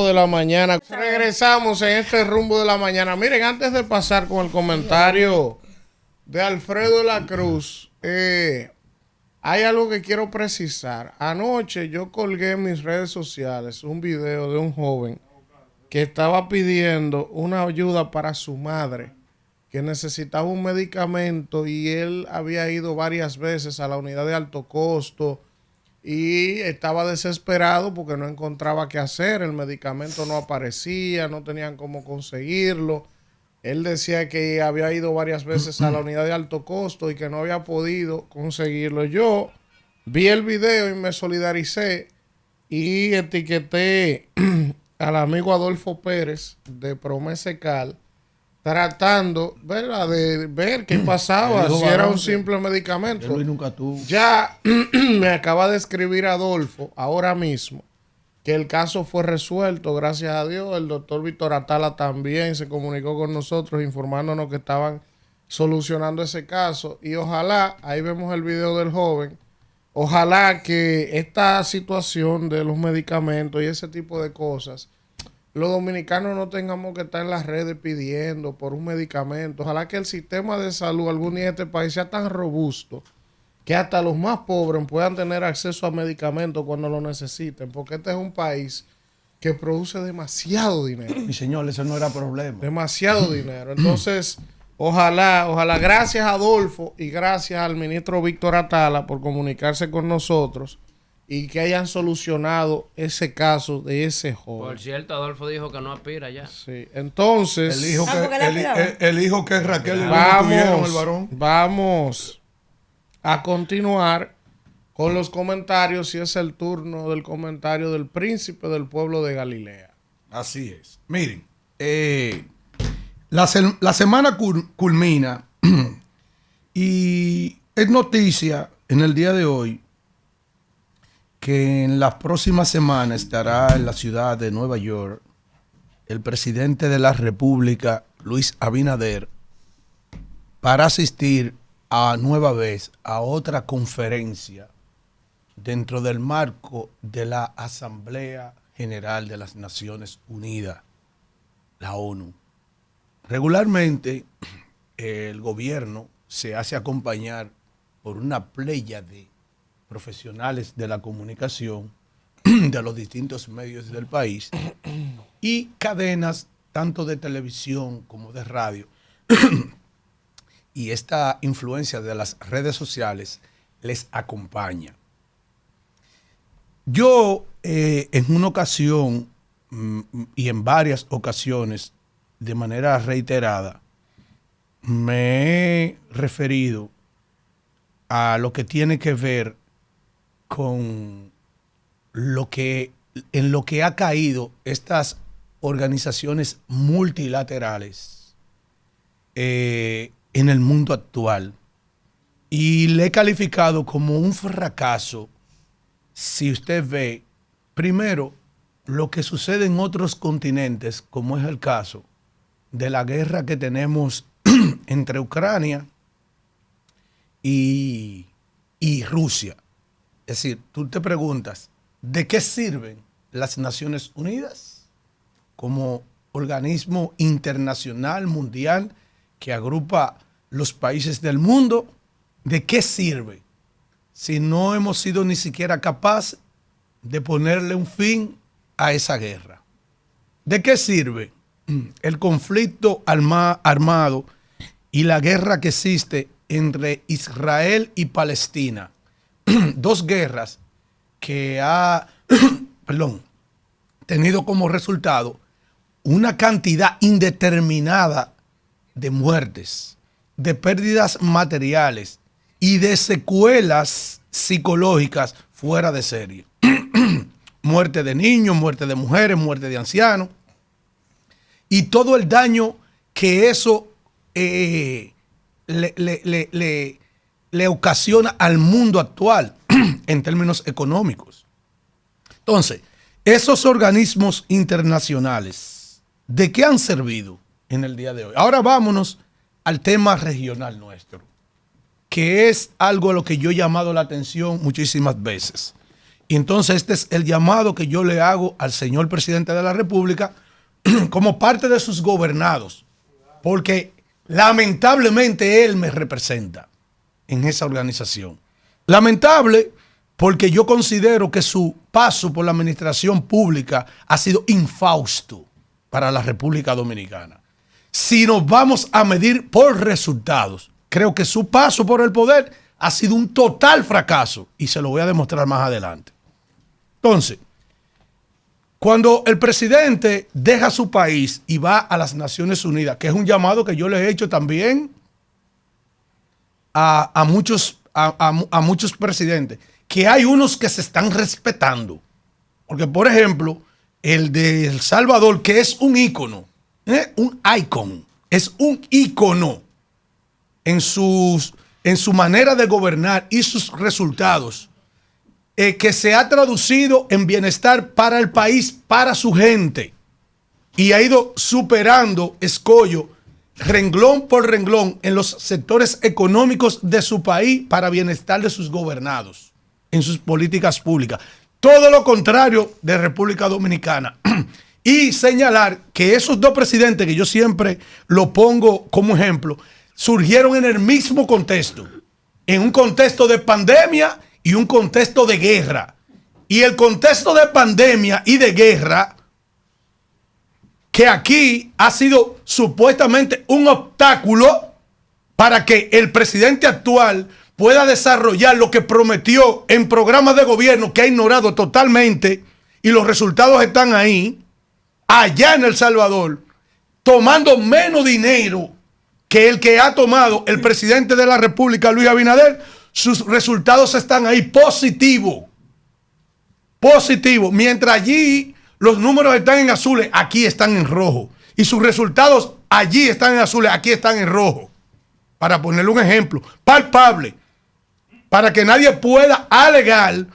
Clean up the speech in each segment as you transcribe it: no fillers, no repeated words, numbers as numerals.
rumbo de la mañana. Regresamos en este rumbo de la mañana. Miren, antes de pasar con el comentario de Alfredo de la Cruz, hay algo que quiero precisar. Anoche yo colgué en mis redes sociales un video de un joven que estaba pidiendo una ayuda para su madre, que necesitaba un medicamento y él había ido varias veces a la unidad de alto costo y estaba desesperado porque no encontraba qué hacer, el medicamento no aparecía, no tenían cómo conseguirlo. Él decía que había ido varias veces a la unidad de alto costo y que no había podido conseguirlo. Yo vi el video y me solidaricé y etiqueté al amigo Adolfo Pérez de Promesecal, tratando, ¿verdad?, de ver qué pasaba, si era un simple medicamento. Ya me acaba de escribir Adolfo ahora mismo que el caso fue resuelto, gracias a Dios. El doctor Víctor Atala también se comunicó con nosotros informándonos que estaban solucionando ese caso. Y ojalá, ahí vemos el video del joven, ojalá que esta situación de los medicamentos y ese tipo de cosas, los dominicanos no tengamos que estar en las redes pidiendo por un medicamento. Ojalá que el sistema de salud algún día en este país sea tan robusto que hasta los más pobres puedan tener acceso a medicamentos cuando lo necesiten, porque este es un país que produce demasiado dinero. Mi señor, eso no era problema. Demasiado dinero. Entonces, ojalá, gracias a Adolfo y gracias al ministro Víctor Atala por comunicarse con nosotros y que hayan solucionado ese caso de ese joven. Por cierto, Adolfo dijo que no aspira ya. Sí, entonces... El hijo que Raquel y vamos, el varón. Vamos a continuar con los comentarios y es el turno del comentario del príncipe del pueblo de Galilea. Así es. Miren, la semana culmina y es noticia en el día de hoy que en las próximas semanas estará en la ciudad de Nueva York el presidente de la República, Luis Abinader, para asistir a nueva vez a otra conferencia dentro del marco de la Asamblea General de las Naciones Unidas, la ONU. Regularmente el gobierno se hace acompañar por una playa de profesionales de la comunicación de los distintos medios del país y cadenas tanto de televisión como de radio. Y esta influencia de las redes sociales les acompaña. Yo en una ocasión y en varias ocasiones, de manera reiterada, me he referido a lo que tiene que ver con en lo que ha caído estas organizaciones multilaterales en el mundo actual, y le he calificado como un fracaso. Si usted ve primero lo que sucede en otros continentes, como es el caso de la guerra que tenemos entre Ucrania y Rusia. Es decir, tú te preguntas, ¿de qué sirven las Naciones Unidas como organismo internacional, mundial, que agrupa los países del mundo? ¿De qué sirve si no hemos sido ni siquiera capaces de ponerle un fin a esa guerra? ¿De qué sirve el conflicto armado y la guerra que existe entre Israel y Palestina? Dos guerras que ha tenido como resultado una cantidad indeterminada de muertes, de pérdidas materiales y de secuelas psicológicas fuera de serie. Muerte de niños, muerte de mujeres, muerte de ancianos, y todo el daño que eso le ocasiona al mundo actual en términos económicos. Entonces, esos organismos internacionales, ¿de qué han servido en el día de hoy? Ahora vámonos al tema regional nuestro, que es algo a lo que yo he llamado la atención muchísimas veces. Y entonces este es el llamado que yo le hago al señor presidente de la República como parte de sus gobernados, porque lamentablemente él me representa en esa organización. Lamentable porque yo considero que su paso por la administración pública ha sido infausto para la República Dominicana. Si nos vamos a medir por resultados, creo que su paso por el poder ha sido un total fracaso y se lo voy a demostrar más adelante. Entonces, cuando el presidente deja su país y va a las Naciones Unidas, que es un llamado que yo le he hecho también a muchos presidentes, que hay unos que se están respetando. Porque, por ejemplo, el de El Salvador, que es un ícono, un icon, es un ícono en su manera de gobernar y sus resultados, que se ha traducido en bienestar para el país, para su gente, y ha ido superando escollo, renglón por renglón, en los sectores económicos de su país para bienestar de sus gobernados, en sus políticas públicas. Todo lo contrario de República Dominicana. Y señalar que esos dos presidentes, que yo siempre lo pongo como ejemplo, surgieron en el mismo contexto, en un contexto de pandemia y un contexto de guerra. Y el contexto de pandemia y de guerra, que aquí ha sido supuestamente un obstáculo para que el presidente actual pueda desarrollar lo que prometió en programas de gobierno que ha ignorado totalmente, y los resultados están ahí, allá en El Salvador, tomando menos dinero que el que ha tomado el presidente de la República, Luis Abinader. Sus resultados están ahí, positivo. Mientras allí los números están en azules, aquí están en rojo. Y sus resultados allí están en azules, aquí están en rojo. Para ponerle un ejemplo palpable, para que nadie pueda alegar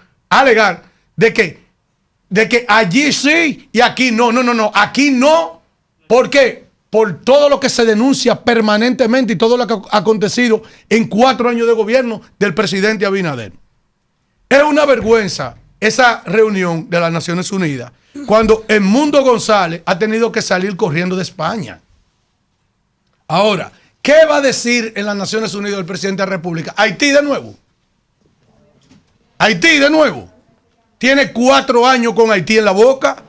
de que allí sí y aquí no. No. Aquí no. ¿Por qué? Por todo lo que se denuncia permanentemente y todo lo que ha acontecido en 4 años de gobierno del presidente Abinader. Es una vergüenza esa reunión de las Naciones Unidas cuando Edmundo González ha tenido que salir corriendo de España. Ahora, ¿qué va a decir en las Naciones Unidas el presidente de la República? Haití de nuevo. Tiene 4 años con Haití en la boca.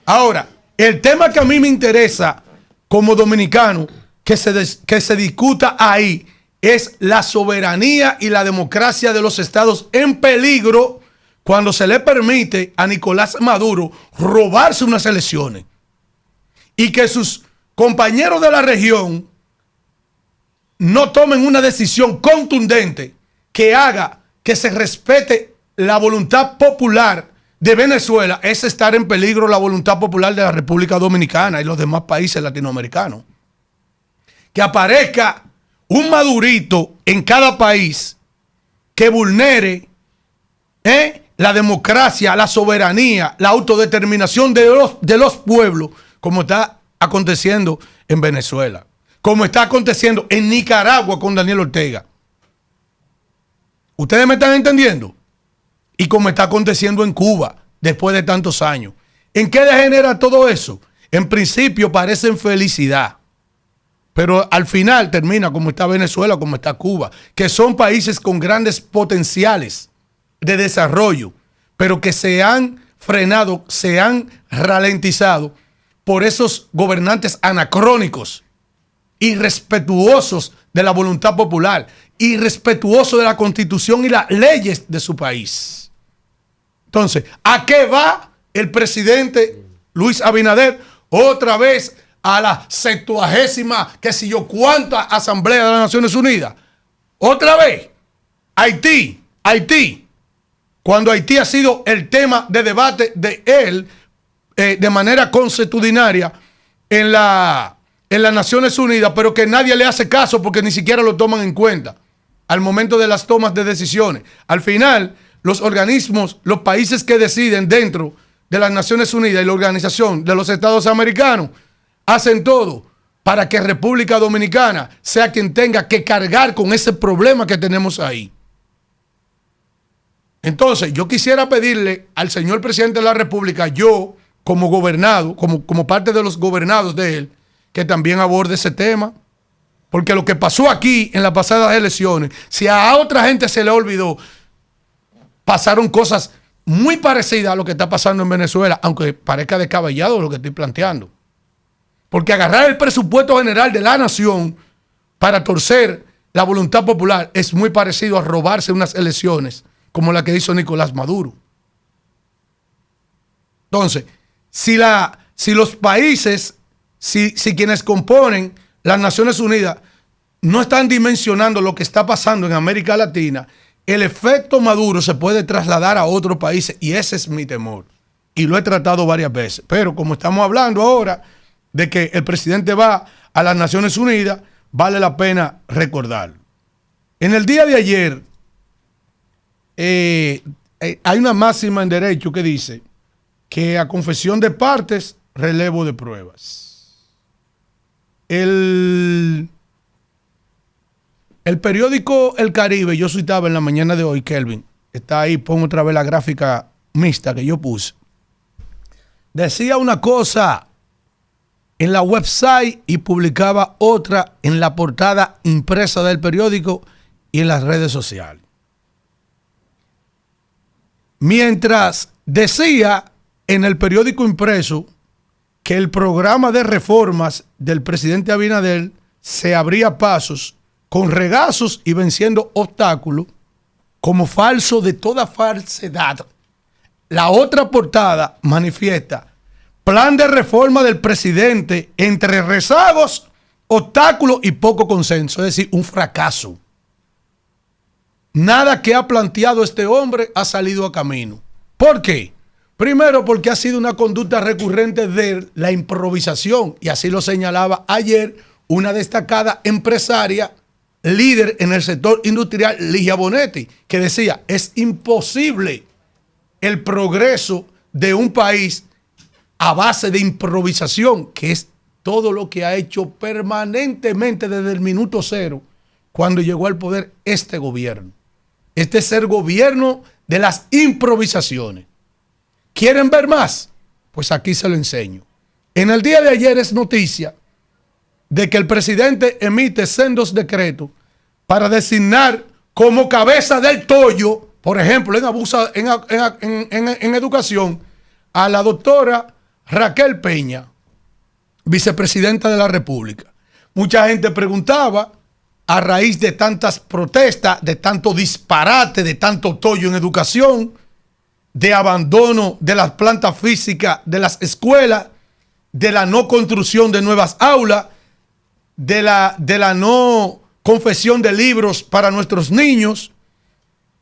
Ahora, el tema que a mí me interesa como dominicano que se discuta ahí es la soberanía y la democracia de los estados en peligro cuando se le permite a Nicolás Maduro robarse unas elecciones y que sus compañeros de la región no tomen una decisión contundente que haga que se respete la voluntad popular de Venezuela. Es estar en peligro la voluntad popular de la República Dominicana y los demás países latinoamericanos. Que aparezca un Madurito en cada país que vulnere la democracia, la soberanía, la autodeterminación de los pueblos, como está aconteciendo en Venezuela, como está aconteciendo en Nicaragua con Daniel Ortega. ¿Ustedes me están entendiendo? Y como está aconteciendo en Cuba después de tantos años. ¿En qué degenera todo eso? En principio parecen felicidad, pero al final termina como está Venezuela, como está Cuba, que son países con grandes potenciales de desarrollo, pero que se han frenado, se han ralentizado por esos gobernantes anacrónicos, irrespetuosos de la voluntad popular, irrespetuosos de la Constitución y las leyes de su país. Entonces, ¿a qué va el presidente Luis Abinader? Otra vez a la 70ª, qué sé yo, cuánta Asamblea de las Naciones Unidas. Otra vez, Haití. Cuando Haití ha sido el tema de debate de él de manera consuetudinaria en las Naciones Unidas, pero que nadie le hace caso porque ni siquiera lo toman en cuenta al momento de las tomas de decisiones. Al final, los organismos, los países que deciden dentro de las Naciones Unidas y la Organización de los Estados Americanos hacen todo para que República Dominicana sea quien tenga que cargar con ese problema que tenemos ahí. Entonces, yo quisiera pedirle al señor presidente de la República, yo como gobernado, como parte de los gobernados de él, que también aborde ese tema. Porque lo que pasó aquí en las pasadas elecciones, si a otra gente se le olvidó, pasaron cosas muy parecidas a lo que está pasando en Venezuela, aunque parezca descabellado lo que estoy planteando. Porque agarrar el presupuesto general de la nación para torcer la voluntad popular es muy parecido a robarse unas elecciones como la que hizo Nicolás Maduro. Entonces, si los países, si quienes componen las Naciones Unidas no están dimensionando lo que está pasando en América Latina, el efecto Maduro se puede trasladar a otros países y ese es mi temor. Y lo he tratado varias veces. Pero como estamos hablando ahora de que el presidente va a las Naciones Unidas, vale la pena recordarlo. En el día de ayer hay una máxima en derecho que dice que a confesión de partes, relevo de pruebas. El periódico El Caribe, yo citaba en la mañana de hoy, Kelvin, está ahí, pongo otra vez la gráfica mixta que yo puse. Decía una cosa en la website y publicaba otra en la portada impresa del periódico y en las redes sociales. Mientras decía en el periódico impreso que el programa de reformas del presidente Abinader se abría pasos con regazos y venciendo obstáculos, como falso de toda falsedad. La otra portada manifiesta plan de reforma del presidente entre rezagos, obstáculos y poco consenso, es decir, un fracaso. Nada que ha planteado este hombre ha salido a camino. ¿Por qué? Primero, porque ha sido una conducta recurrente de la improvisación, y así lo señalaba ayer una destacada empresaria, líder en el sector industrial, Ligia Bonetti, que decía, es imposible el progreso de un país a base de improvisación, que es todo lo que ha hecho permanentemente desde el minuto cero, cuando llegó al poder este gobierno. Este es el gobierno de las improvisaciones. ¿Quieren ver más? Pues aquí se lo enseño. En el día de ayer es noticia de que el presidente emite sendos decretos para designar como cabeza del tollo, por ejemplo, en educación, a la doctora Raquel Peña, vicepresidenta de la República. Mucha gente preguntaba, a raíz de tantas protestas, de tanto disparate, de tanto tollo en educación, de abandono de las plantas físicas de las escuelas, de la no construcción de nuevas aulas, de la no confección de libros para nuestros niños,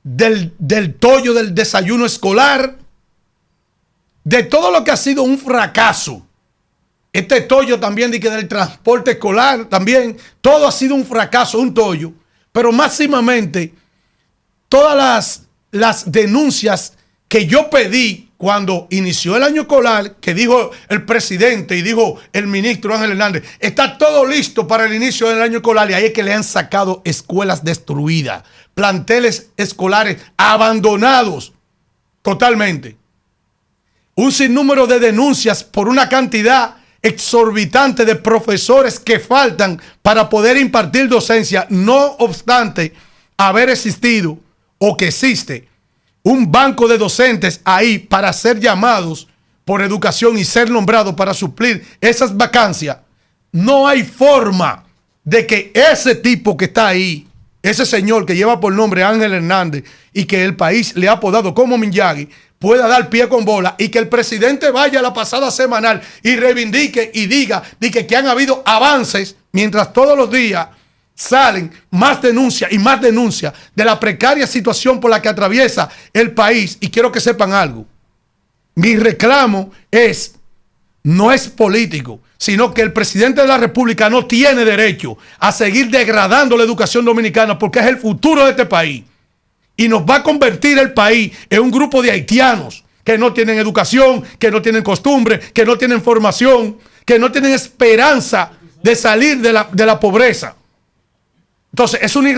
del tollo del desayuno escolar, de todo lo que ha sido un fracaso. Este tollo también de que del transporte escolar también, todo ha sido un fracaso, un tollo. Pero máximamente, todas las denuncias que yo pedí cuando inició el año escolar, que dijo el presidente y dijo el ministro Ángel Hernández, está todo listo para el inicio del año escolar, y ahí es que le han sacado escuelas destruidas, planteles escolares abandonados totalmente. Un sinnúmero de denuncias por una cantidad exorbitante de profesores que faltan para poder impartir docencia, no obstante haber existido o que existe un banco de docentes ahí para ser llamados por educación y ser nombrados para suplir esas vacancias. No hay forma de que ese tipo que está ahí, ese señor que lleva por nombre Ángel Hernández y que el país le ha apodado como Miyagi, pueda dar pie con bola, y que el presidente vaya a la pasada semanal y reivindique y diga que han habido avances, mientras todos los días salen más denuncias y más denuncias de la precaria situación por la que atraviesa el país. Y quiero que sepan algo. Mi reclamo no es político, sino que el presidente de la República no tiene derecho a seguir degradando la educación dominicana, porque es el futuro de este país. Y nos va a convertir el país en un grupo de haitianos que no tienen educación, que no tienen costumbre, que no tienen formación, que no tienen esperanza de salir de la pobreza. Entonces, es una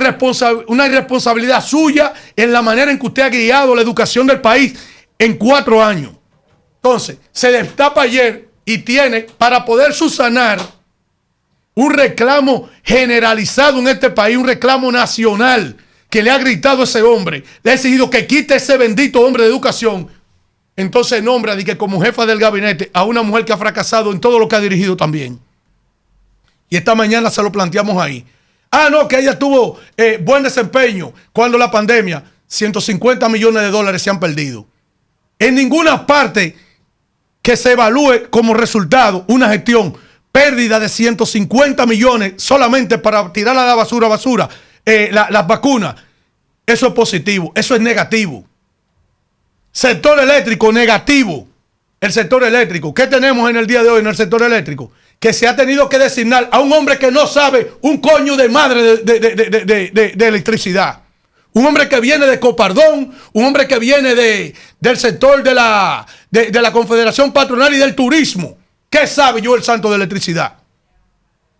irresponsabilidad suya en la manera en que usted ha guiado la educación del país en 4 años. Entonces, se destapa ayer y tiene, para poder subsanar un reclamo generalizado en este país, un reclamo nacional que le ha gritado ese hombre, le ha exigido que quite ese bendito hombre de educación. Entonces nombra de que como jefa del gabinete a una mujer que ha fracasado en todo lo que ha dirigido también. Y esta mañana se lo planteamos ahí. Ah, no, que ella tuvo buen desempeño cuando la pandemia, 150 millones de dólares se han perdido. En ninguna parte que se evalúe como resultado una gestión, pérdida de 150 millones solamente para tirar a la basura, las vacunas. Eso es positivo, eso es negativo. Sector eléctrico, negativo. El sector eléctrico. ¿Qué tenemos en el día de hoy en el sector eléctrico? Que se ha tenido que designar a un hombre que no sabe un coño de madre de electricidad. Un hombre que viene de Copardón, un hombre que viene del sector de la Confederación Patronal y del Turismo. ¿Qué sabe Joel Santos de electricidad?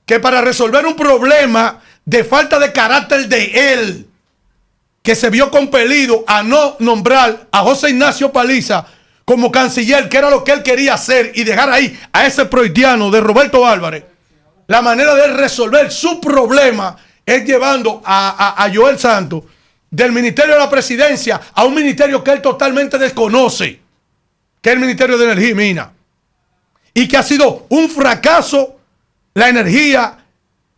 Que para resolver un problema de falta de carácter de él, que se vio compelido a no nombrar a José Ignacio Paliza como canciller, que era lo que él quería hacer, y dejar ahí a ese proitiano de Roberto Álvarez, la manera de resolver su problema es llevando a Joel Santos del Ministerio de la Presidencia a un ministerio que él totalmente desconoce, que es el Ministerio de Energía y Minas, y que ha sido un fracaso la energía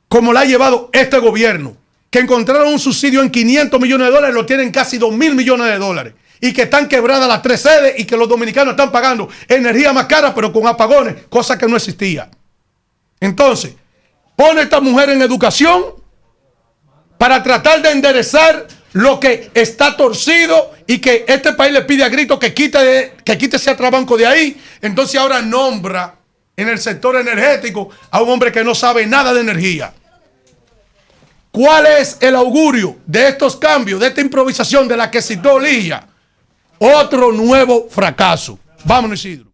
como la ha llevado este gobierno, que encontraron un subsidio en 500 millones de dólares, lo tienen casi 2.000 millones de dólares, y que están quebradas las 3 sedes y que los dominicanos están pagando energía más cara, pero con apagones, cosa que no existía. Entonces, pone a esta mujer en educación para tratar de enderezar lo que está torcido y que este país le pide a grito que quite ese atrabanco de ahí. Entonces ahora nombra en el sector energético a un hombre que no sabe nada de energía. ¿Cuál es el augurio de estos cambios, de esta improvisación de la que citó Ligia? Otro nuevo fracaso. Vámonos, Isidro.